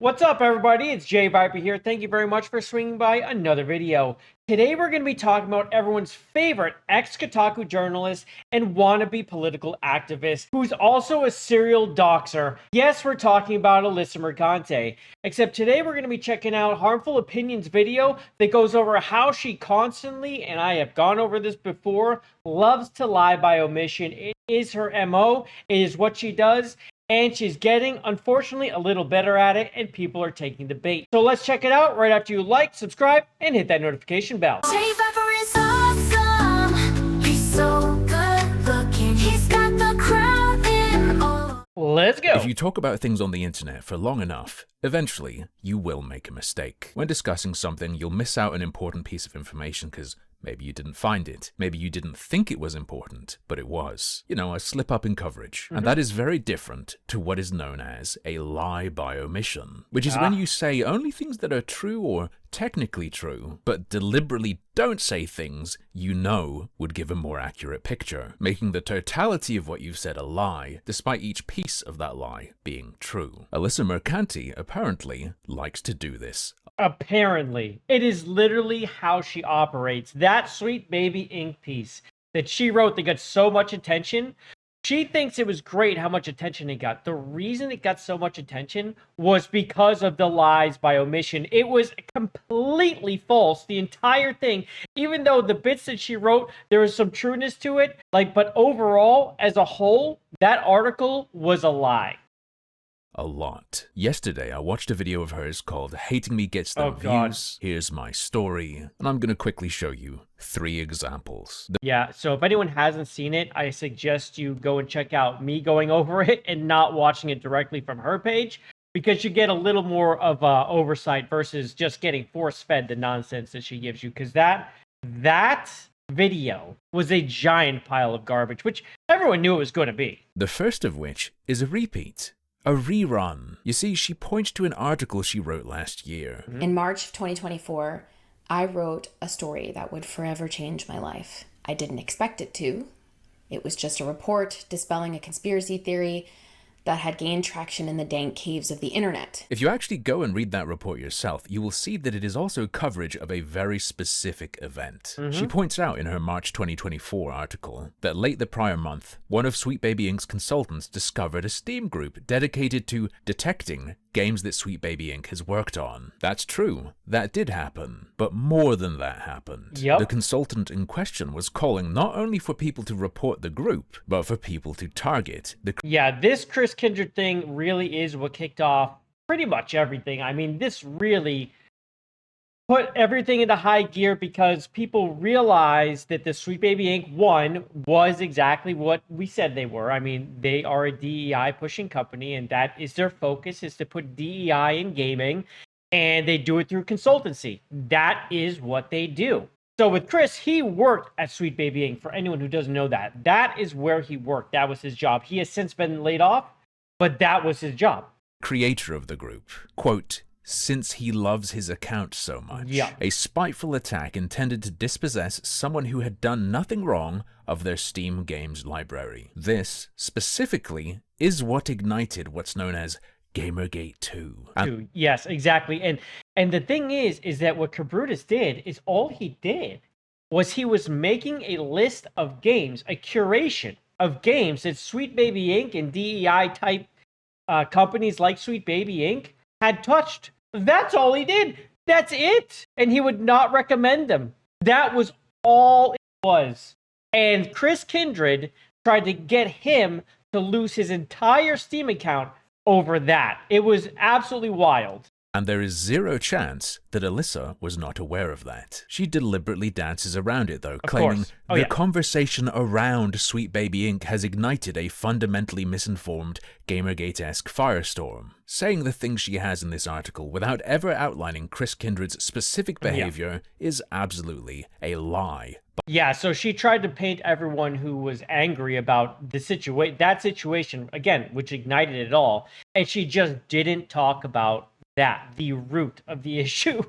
What's up, everybody? It's JayViper here. Thank you very much for swinging by another video. Today, we're going to be talking about everyone's favorite ex-Kotaku journalist and wannabe political activist who's also a serial doxer. Yes, we're talking about Alyssa Mercante. Except today, we're going to be checking out Harmful Opinions video that goes over how she constantly, and I have gone over this before, loves to lie by omission. It is her MO. It is what she does. And she's getting, unfortunately, a little better at it, and people are taking the bait. So let's check it out right after you like, subscribe, and hit that notification bell. JayViper is awesome. He's so good looking. He's got the crowd in all. Let's go. If you talk about things on the internet for long enough, eventually you will make a mistake. When discussing something, you'll miss out an important piece of information because maybe you didn't find it. Maybe you didn't think it was important, but it was. You know, a slip up in coverage. And that is very different to what is known as a lie by omission, which is when you say only things that are true or technically true, but deliberately don't say things you know would give a more accurate picture, making the totality of what you've said a lie, despite each piece of that lie being true. Alyssa Mercante apparently likes to do this. Apparently. It is literally how she operates. That Sweet Baby Ink piece that she wrote that got so much attention, she thinks it was great how much attention it got. The reason it got so much attention was because of the lies by omission. It was completely false, the entire thing. Even though the bits that she wrote, there was some trueness to it, but overall, as a whole, that article was a lie. A lot. Yesterday, I watched a video of hers called Hating Me Gets Them Views, Here's My Story, and I'm going to quickly show you 3 examples. Yeah, so if anyone hasn't seen it, I suggest you go and check out me going over it and not watching it directly from her page, because you get a little more of oversight versus just getting force-fed the nonsense that she gives you, because that video was a giant pile of garbage, which everyone knew it was going to be. The first of which is a repeat. A rerun. You see, she points to an article she wrote last year. In March of 2024, I wrote a story that would forever change my life. I didn't expect it to. It was just a report dispelling a conspiracy theory that had gained traction in the dank caves of the internet. If you actually go and read that report yourself, you will see that it is also coverage of a very specific event. She points out in her March 2024 article that late the prior month, one of Sweet Baby Inc.'s consultants discovered a Steam group dedicated to detecting games that Sweet Baby Inc. has worked on. That's true. That did happen. But more than that happened. The consultant in question was calling not only for people to report the group, but for people to target the... Yeah, this Chris Kindred thing really is what kicked off pretty much everything. I mean, this really put everything into high gear because people realized that the Sweet Baby Inc. 1 was exactly what we said they were. I mean, they are a DEI pushing company, and that is their focus, is to put DEI in gaming, and they do it through consultancy. That is what they do. So with Chris, he worked at Sweet Baby Inc. For anyone who doesn't know that, that is where he worked. That was his job. He has since been laid off, but that was his job. Creator of the group, quote, since he loves his account so much. A spiteful attack intended to dispossess someone who had done nothing wrong of their Steam games library. This, specifically, is what ignited what's known as Gamergate 2. Yes, exactly. And the thing is that what Cabrutus did is all he did was he was making a list of games, a curation of games that Sweet Baby Inc. and DEI type companies like Sweet Baby Inc. had touched. That's all he did. That's it. And he would not recommend them. That was all it was. And Chris Kindred tried to get him to lose his entire Steam account over that. It was absolutely wild. And there is zero chance that Alyssa was not aware of that. She deliberately dances around it, though, claiming the conversation around Sweet Baby Inc. has ignited a fundamentally misinformed Gamergate-esque firestorm. Saying the things she has in this article without ever outlining Chris Kindred's specific behavior is absolutely a lie. Yeah, so she tried to paint everyone who was angry about the that situation, again, which ignited it all, and she just didn't talk about that, the root of the issue.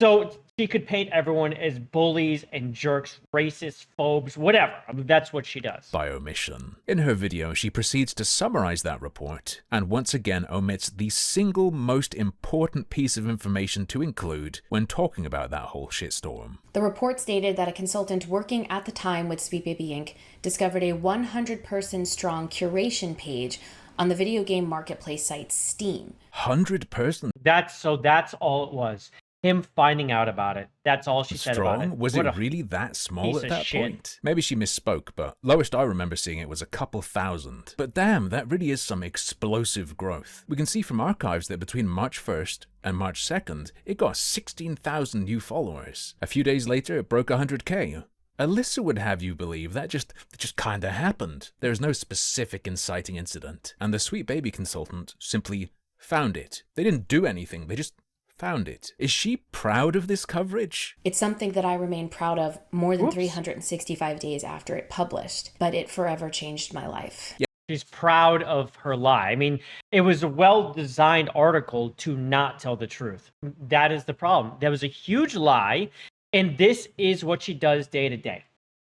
So she could paint everyone as bullies and jerks, racists, phobes, whatever. I mean, that's what she does. By omission. In her video, she proceeds to summarize that report, and once again omits the single most important piece of information to include when talking about that whole shitstorm. The report stated that a consultant working at the time with Sweet Baby Inc. discovered a 100-person strong curation page on the video game marketplace site Steam. 100-person? That's all it was. Him finding out about it. That's all she said about it. Was it really that small at that shit. point? Maybe she misspoke, but lowest I remember seeing it was a couple thousand. But damn, that really is some explosive growth. We can see from archives that between March 1st and March 2nd, it got 16,000 new followers. A few days later, it broke 100K. Alyssa would have you believe that just kinda happened. There's no specific inciting incident. And the Sweet Baby consultant simply found it. They didn't do anything, they just found it. Is she proud of this coverage? It's something that I remain proud of more than 365 days after it published, but it forever changed my life. Yeah. She's proud of her lie. I mean, it was a well-designed article to not tell the truth. That is the problem. There was a huge lie, and this is what she does day to day.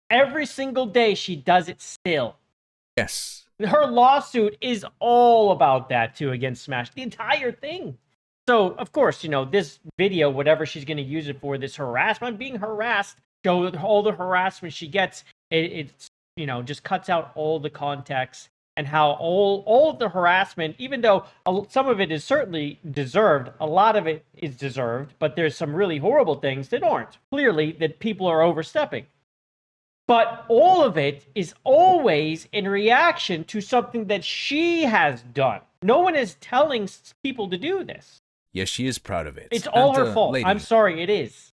Every single day she does it still. Yes. Her lawsuit is all about that too against Smash. The entire thing. So, of course, you know, this video, whatever she's going to use it for, this harassment, being harassed, show all the harassment she gets, it's, you know, just cuts out all the context and how all of the harassment, even though some of it is certainly deserved, a lot of it is deserved, but there's some really horrible things that aren't. Clearly, that people are overstepping. But all of it is always in reaction to something that she has done. No one is telling people to do this. Yes, she is proud of it. It's all her fault. Lady. I'm sorry, it is.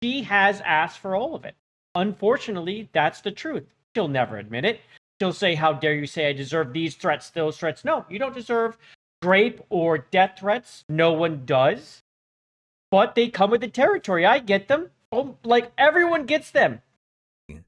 She has asked for all of it. Unfortunately, that's the truth. She'll never admit it. She'll say, how dare you say I deserve these threats, those threats. No, you don't deserve rape or death threats. No one does. But they come with the territory. I get them. Oh, like, everyone gets them.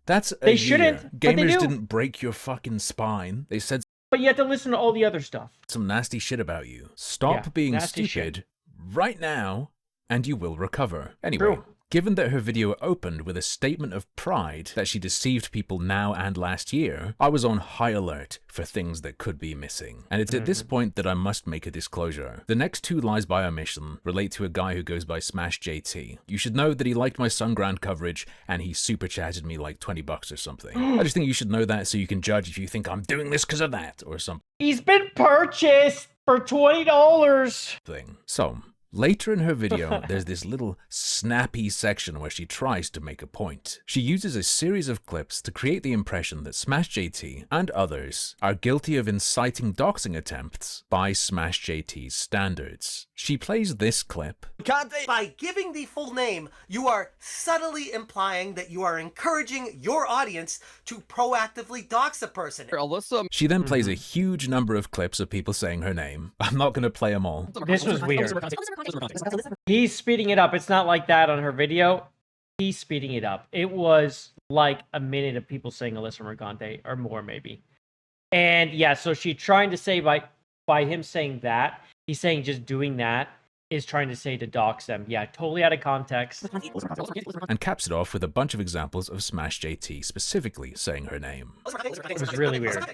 That's they shouldn't. But they Gamers do. didn't break your fucking spine. They said But you have to listen to all the other stuff. some nasty shit about you. Stop being nasty stupid right now, and you will recover. Anyway, True. given that her video opened with a statement of pride that she deceived people now and last year, I was on high alert for things that could be missing. And it's at this point that I must make a disclosure. The next two lies by omission relate to a guy who goes by Smash JT. You should know that he liked my Sunground coverage and he super chatted me like $20 or something. I just think you should know that so you can judge if you think I'm doing this because of that or something. He's been purchased for $20. So, later in her video, there's this little snappy section where she tries to make a point. She uses a series of clips to create the impression that Smash JT and others are guilty of inciting doxing attempts by Smash JT's standards. She plays this clip. By giving the full name, you are subtly implying that you are encouraging your audience to proactively dox a person. Alyssa. She then plays a huge number of clips of people saying her name. I'm not going to play them all. This was weird. He's speeding it up. It's not like that on her video. He's speeding it up. It was like a minute of people saying Alyssa Mercante or more, maybe. And yeah, so she's trying to say by him saying that, he's saying just doing that is trying to say to dox them. Yeah, totally out of context. And caps it off with a bunch of examples of Smash JT specifically saying her name. It was really weird.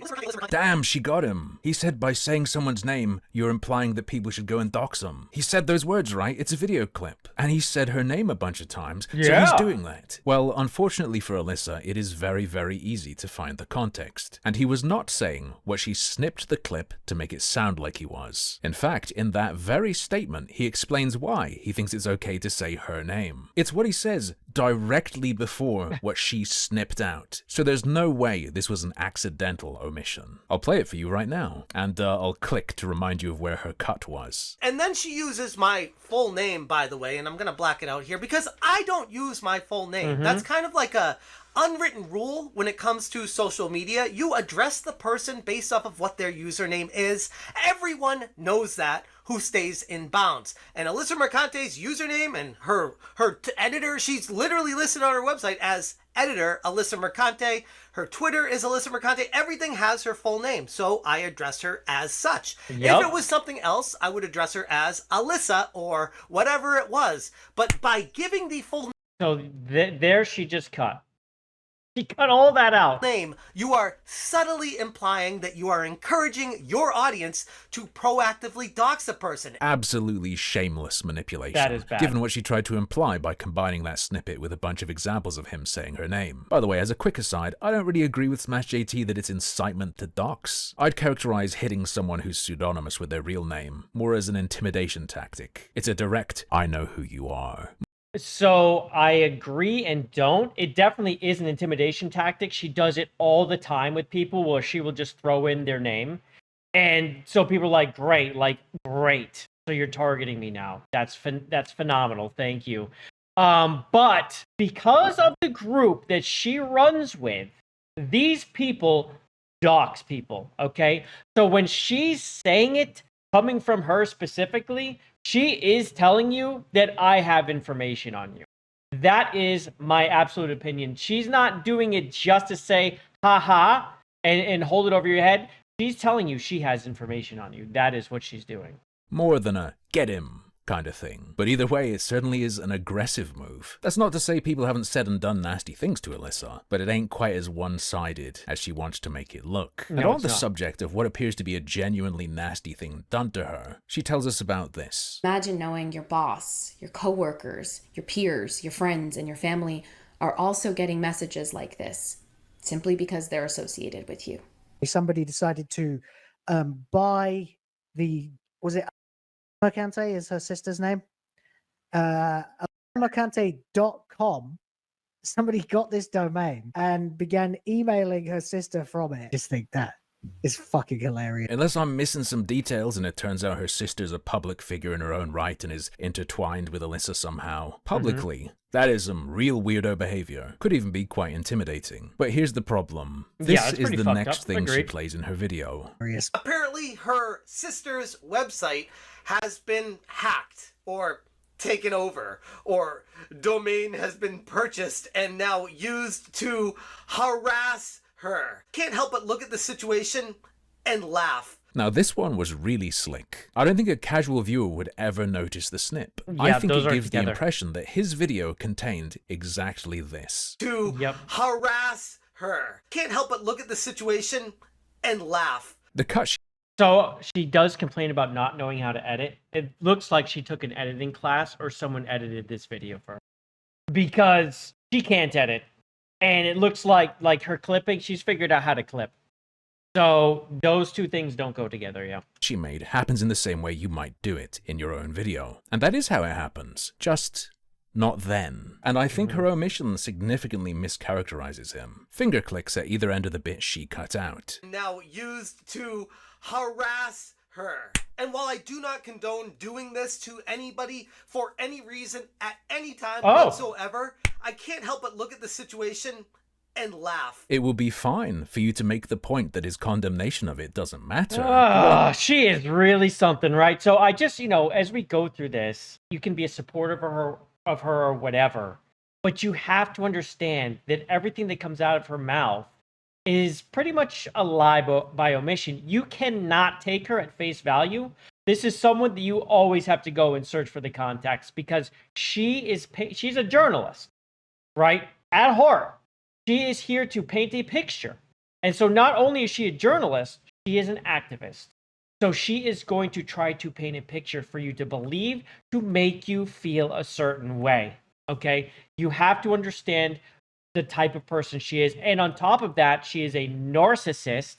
Damn, she got him. He said by saying someone's name, you're implying that people should go and dox them. He said those words, right? It's a video clip. And he said her name a bunch of times, so Yeah. he's doing that. Well, unfortunately for Alyssa, it is very, very easy to find the context. And he was not saying what she snipped the clip to make it sound like he was. In fact, in that very statement, he explains why he thinks it's okay to say her name. It's what he says directly before what she snipped out. So there's no way this was an accidental omission. I'll play it for you right now, and I'll click to remind you of where her cut was. And then she uses my full name, by the way, and I'm going to black it out here because I don't use my full name. That's kind of like a unwritten rule when it comes to social media. You address the person based off of what their username is. Everyone knows that who stays in bounds. And Alyssa Mercante's username and her editor, she's literally listed on her website as editor Alyssa Mercante. Her Twitter is Alyssa Mercante. Everything has her full name, so I address her as such. Yep. If it was something else, I would address her as Alyssa or whatever it was. But by giving the full So there she just cut. She cut all that out. name, you are subtly implying that you are encouraging your audience to proactively dox a person. Absolutely shameless manipulation. That is bad. Given what she tried to imply by combining that snippet with a bunch of examples of him saying her name. By the way, as a quick aside, I don't really agree with Smash JT that it's incitement to dox. I'd characterize hitting someone who's pseudonymous with their real name more as an intimidation tactic. It's a direct, I know who you are. So I agree and don't. It definitely is an intimidation tactic. She does it all the time with people where she will just throw in their name. And so people are like, great. So you're targeting me now. That's phenomenal. Thank you. But because of the group that she runs with, these people dox people, okay? So when she's saying it, coming from her specifically, she is telling you that I have information on you. That is my absolute opinion. She's not doing it just to say, haha, and hold it over your head. She's telling you she has information on you. That is what she's doing. More than a get him kind of thing. But either way, it certainly is an aggressive move. That's not to say people haven't said and done nasty things to Alyssa, but it ain't quite as one-sided as she wants to make it look. No, and on it's the not. subject of what appears to be a genuinely nasty thing done to her, she tells us about this. Imagine knowing your boss, your coworkers, your peers, your friends, and your family are also getting messages like this simply because they're associated with you. Somebody decided to buy was it Mercante is her sister's name? Mercante.com. Somebody got this domain and began emailing her sister from it. Just think that is fucking hilarious. Unless I'm missing some details and it turns out her sister's a public figure in her own right and is intertwined with Alyssa somehow. Publicly, that is some real weirdo behavior. Could even be quite intimidating. But here's the problem. This Yeah, it's is pretty the fucked next up. thing she Agreed. plays in her video. Apparently, her sister's website has been hacked or taken over, or domain has been purchased and now used to harass her. Can't help but look at the situation and laugh. Now this one was really slick. I don't think a casual viewer would ever notice the snip. I Yeah, think those it are gives the together. impression that his video contained exactly this. To Yep. harass her. Can't help but look at the situation and laugh. The cut So she does complain about not knowing how to edit. It looks like she took an editing class or someone edited this video for her. Because she can't edit. And it looks like her clipping, she's figured out how to clip. So those two things don't go together, yeah. she made happens in the same way you might do it in your own video. And that is how it happens. Just not then. And I think her omission significantly mischaracterizes him. Finger clicks at either end of the bit she cut out. Now used to harass her. And while I do not condone doing this to anybody for any reason at any time whatsoever, I can't help but look at the situation and laugh. It will be fine for you to make the point that his condemnation of it doesn't matter. She is really something, right? So I just, as we go through this, you can be a supporter of her or whatever, but you have to understand that everything that comes out of her mouth is pretty much a lie by omission. You cannot take her at face value. This is someone that you always have to go and search for the context, because she's a journalist, right? At heart, she is here to paint a picture. And so not only is she a journalist, she is an activist. So she is going to try to paint a picture for you to believe, to make you feel a certain way, okay? You have to understand the type of person she is. And on top of that, she is a narcissist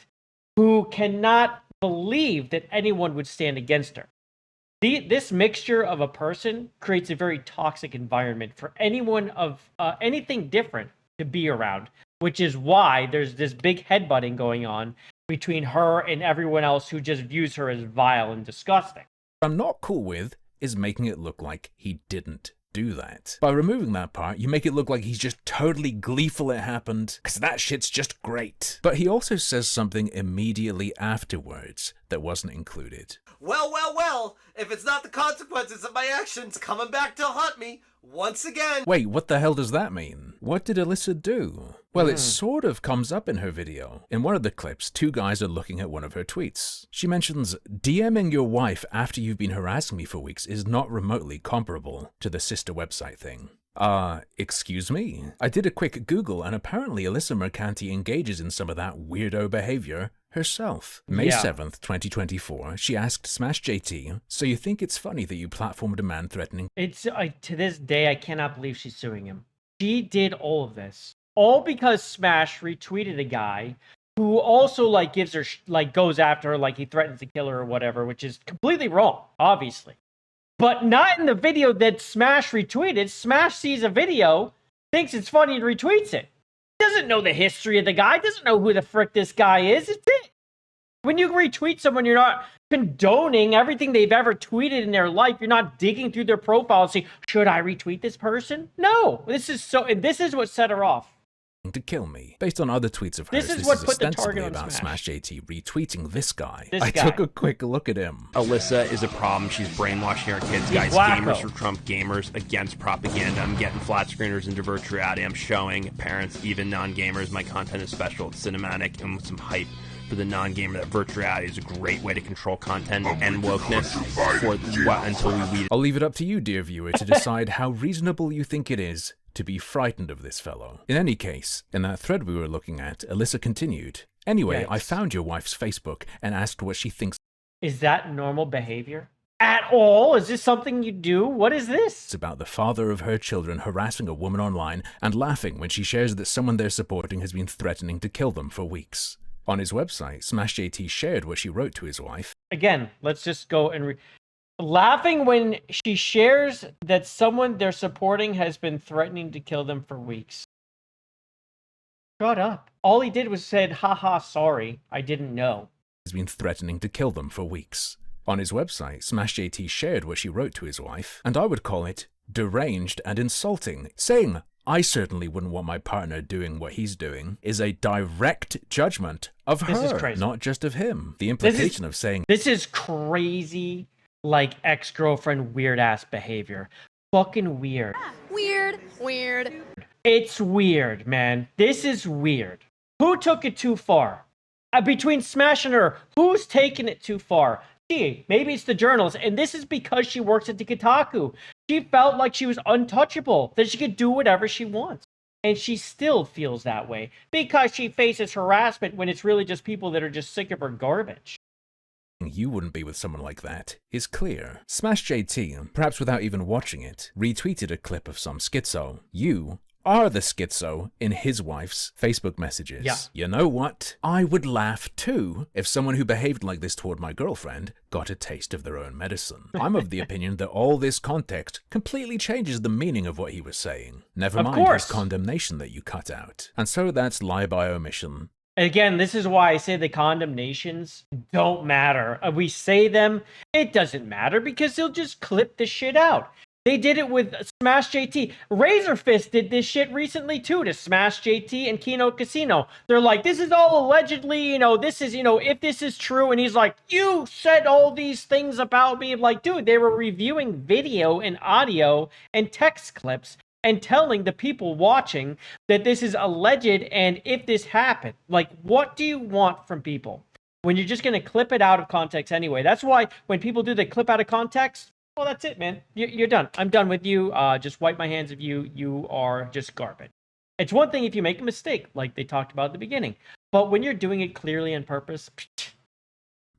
who cannot believe that anyone would stand against her. This mixture of a person creates a very toxic environment for anyone of anything different to be around, which is why there's this big headbutting going on between her and everyone else who just views her as vile and disgusting. What I'm not cool with is making it look like he didn't do that. By removing that part, you make it look like he's just totally gleeful it happened, because that shit's just great. But he also says something immediately afterwards that wasn't included. Well, well, well, if it's not the consequences of my actions coming back to haunt me once again. Wait, what the hell does that mean? What did Alyssa do? Well, it sort of comes up in her video. In one of the clips, two guys are looking at one of her tweets. She mentions, DMing your wife after you've been harassing me for weeks is not remotely comparable to the sister website thing. Excuse me? I did a quick Google and apparently Alyssa Mercante engages in some of that weirdo behavior herself. May 7th, 2024, she asked Smash JT, so you think it's funny that you platformed a man threatening... It's, to this day, I cannot believe she's suing him. She did all of this. All because Smash retweeted a guy who also, like, gives her, goes after her, like he threatens to kill her or whatever, which is completely wrong, obviously. But not in the video that Smash retweeted. Smash sees a video, thinks it's funny, and retweets it. Doesn't know the history of the guy, doesn't know who the frick this guy is. It's it. When you retweet someone, you're not condoning everything they've ever tweeted in their life. You're not digging through their profile and saying, should I retweet this person? No. This is what set her off. To kill me. Based on other tweets of hers, This is what put the ostensibly target on about Smash. JT retweeting this guy. This I guy. took a quick look at him. Alyssa is a problem. She's brainwashing our kids. He's Guys, wacko. gamers for Trump, gamers against propaganda. I'm getting flat screeners into virtual reality. I'm showing parents, even non-gamers, my content is special. It's cinematic and with some hype for the non-gamer. That virtual reality is a great way to control content and wokeness until we weed. I'll leave it up to you, dear viewer, to decide how reasonable you think it is to be frightened of this fellow. In any case, in that thread we were looking at, Alyssa continued, anyway, Yes. I found your wife's Facebook and asked what she thinks Is that normal behavior? At all? Is this something you do? What is this? about the father of her children harassing a woman online and laughing when she shares that someone they're supporting has been threatening to kill them for weeks. On his website, Smash JT shared what she wrote to his wife. Again, let's just go and laughing when she shares that someone they're supporting has been threatening to kill them for weeks. Shut up. All he did was said, haha, sorry, I didn't know. Has been threatening to kill them for weeks. On his website, Smash JT shared what she wrote to his wife, and I would call it deranged and insulting, saying, I certainly wouldn't want my partner doing what he's doing, is a direct judgment of her, This is crazy. not just of him. The implication of saying, This is crazy, like ex-girlfriend weird-ass behavior. Fucking weird. Weird. It's weird, man. This is weird. Who took it too far? Between Smash and her, who's taken it too far? Gee, maybe it's the journalist, and this is because she works at the Kotaku. She felt like she was untouchable, that she could do whatever she wants. And she still feels that way because she faces harassment when it's really just people that are just sick of her garbage. you wouldn't be with someone like that is clear. Smash JT, perhaps without even watching it, retweeted a clip of some schizo. You are the schizo in his wife's Facebook messages. Yeah. You know what? I would laugh too if someone who behaved like this toward my girlfriend got a taste of their own medicine. I'm of the opinion that all this context completely changes the meaning of what he was saying. Never Of mind course. his condemnation that you cut out. And so that's lie by omission. Again, this is why I say the condemnations don't matter. We say them, it doesn't matter because they'll just clip the shit out. They did it with Smash JT. Razor Fist did this shit recently too to Smash JT and Kino Casino. They're like, this is all allegedly, this is, if this is true. And he's like, you said all these things about me. I'm like, dude, they were reviewing video and audio and text clips and telling the people watching that this is alleged and if this happened. Like, what do you want from people when you're just going to clip it out of context anyway? That's why when people do the clip out of context, well, that's it, man. You're done. I'm done with you. Just wipe my hands of you. You are just garbage. It's one thing if you make a mistake, like they talked about at the beginning. But when you're doing it clearly on purpose,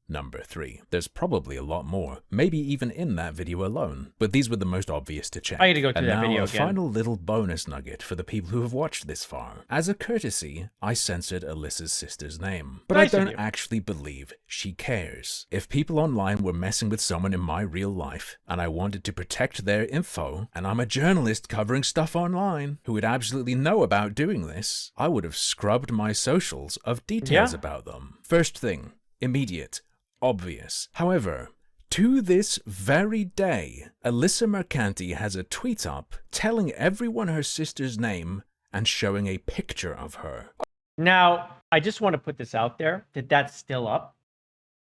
Number 3. There's probably a lot more, maybe even in that video alone, but these were the most obvious to check. I gotta go through and that now video a again. final little bonus nugget for the people who have watched this far. As a courtesy, I censored Alyssa's sister's name, but Nice I of don't you. actually believe she cares. If people online were messing with someone in my real life, and I wanted to protect their info, and I'm a journalist covering stuff online who would absolutely know about doing this, I would have scrubbed my socials of details Yeah. about them. First thing, immediate. Obvious. However, To this very day, Alyssa Mercante has a tweet up telling everyone her sister's name and showing a picture of her. Now, I just want to put this out there that that's still up.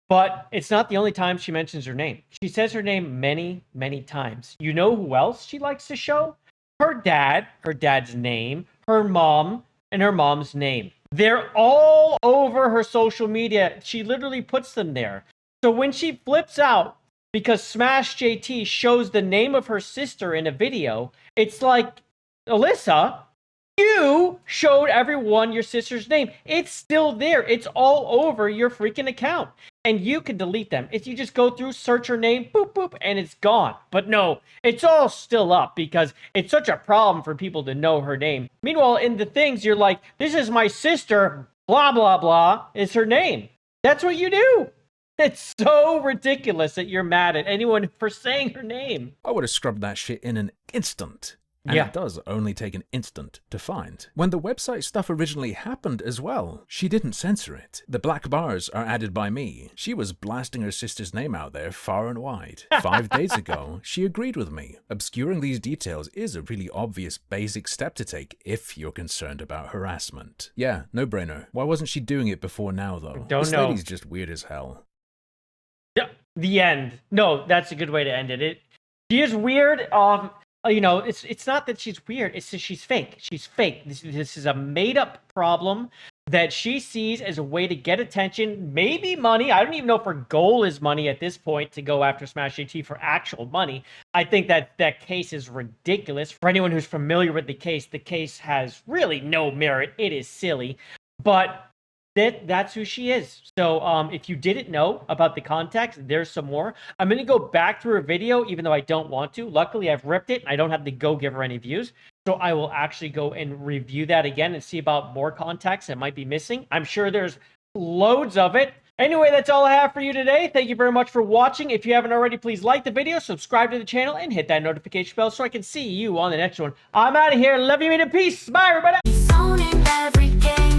But it's not the only time she mentions her name. She says her name many, many times. You know who else she likes to show? Her dad, her dad's name, her mom, and her mom's name. They're all over her social media. She literally puts them there. So when she flips out because Smash JT shows the name of her sister in a video, it's like, Alyssa, you showed everyone your sister's name. It's still there. It's all over your freaking account. And you can delete them. If you just go through, search her name, boop, boop, and it's gone. But no, it's all still up because it's such a problem for people to know her name. Meanwhile, in the things, you're like, this is my sister, blah, blah, blah, is her name. That's what you do. It's so ridiculous that you're mad at anyone for saying her name. I would have scrubbed that shit in an instant. And Yeah. it does only take an instant to find. When the website stuff originally happened as well, she didn't censor it. The black bars are added by me. She was blasting her sister's name out there far and wide. 5 days ago, she agreed with me. Obscuring these details is a really obvious basic step to take if you're concerned about harassment. Yeah, no brainer. Why wasn't she doing it before now though? Don't This know. lady's just weird as hell. Yeah, the end. No, that's a good way to end it. She is weird. You know, it's not that she's weird. It's that she's fake. She's fake. This is a made up problem that she sees as a way to get attention, maybe money. I don't even know if her goal is money at this point to go after Smash JT for actual money. I think that case is ridiculous. For anyone who's familiar with the case has really no merit. It is silly, but that's who she is. So if you didn't know about the context, there's some more. I'm going to go back through her video, even though I don't want to. Luckily, I've ripped it. And I don't have to go give her any views. So I will actually go and review that again and see about more context that might be missing. I'm sure there's loads of it. Anyway, that's all I have for you today. Thank you very much for watching. If you haven't already, please like the video, subscribe to the channel, and hit that notification bell so I can see you on the next one. I'm out of here. Love you, mean, and peace. Bye, everybody. He's owning every game.